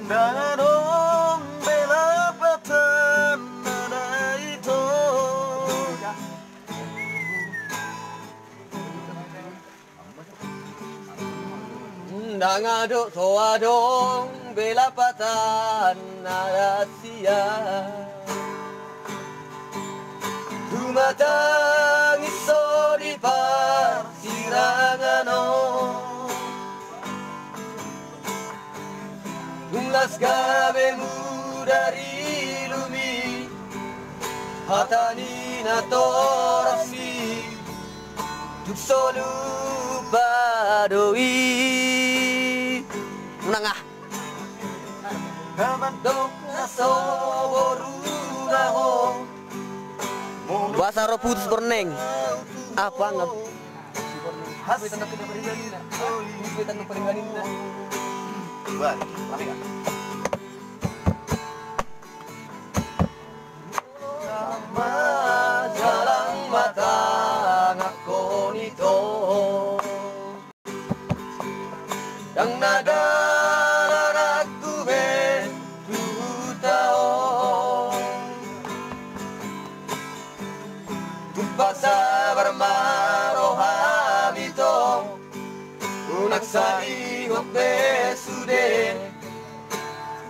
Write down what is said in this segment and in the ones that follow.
Danong bela patan nada itu Dangadok soadong bela patan nada sia Tumatang iso di parsirangano Ulas kabemu dari lumi Hatani na torasi Dukso lupa doi Menangah Namantok na soboru naho Bahasa roh putus berneng Apa ngap Hasil tanda peringganina Hasil tanda peringganina Buat, lari gak? Sama jalan mata ngako nito Yang nada laraku ben tutao Tumpasa bermaroham ito Unak sa ingot besude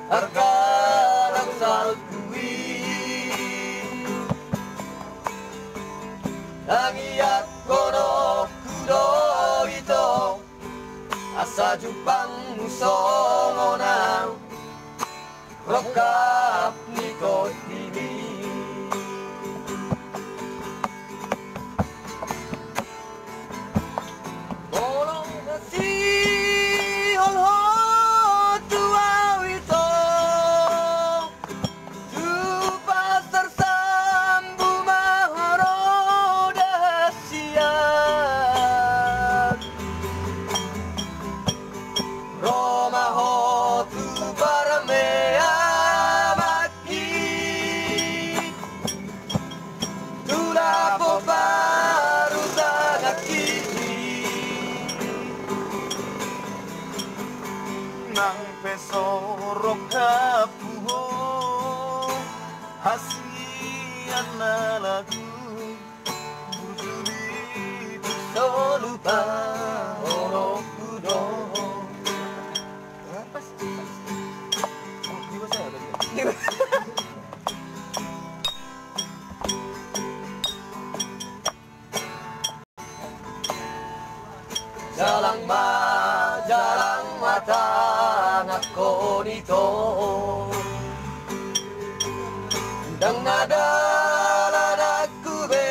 Arkalang salpui Nangiyak kono kudo ito Asa jupang musongonang Rokap nikot ini Bolong kasih holho tua ito Tu pasar sambu mahoro dahsyat Roma ho tu paramea maki Tu lapo baru sagaki Nang pesorok kapuho Hasian na lagu Bujuli Dukso lupa Orok kudo Apa sih? Oh, di bahasa ya tadi? Jalang mata ngako nito Dang nada ladaku be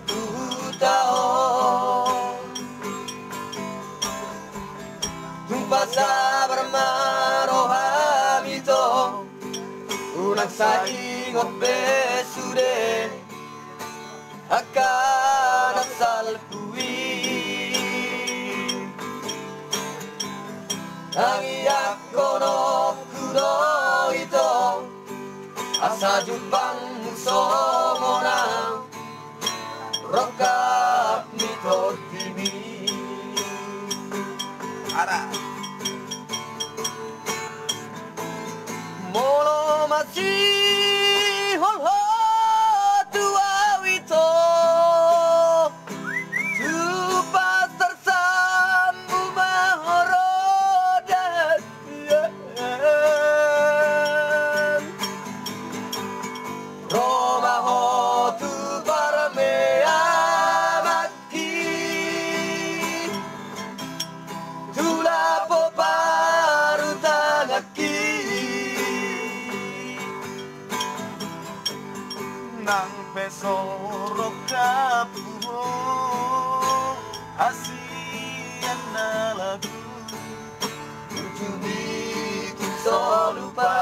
tutao Tumpasa bermaroham ito Unak sa ingot besude Akan salpui Nangiyak kono kudo ito Asa jupang musongonang Rokap nito timi Ara Molo masih holho tua ito Tu pasar sambu mahoro Roma ho tu paramea maki Tu lapo paru tangaki Nang pesorok kapuho Hasian na lagu Ujumi tu so lupa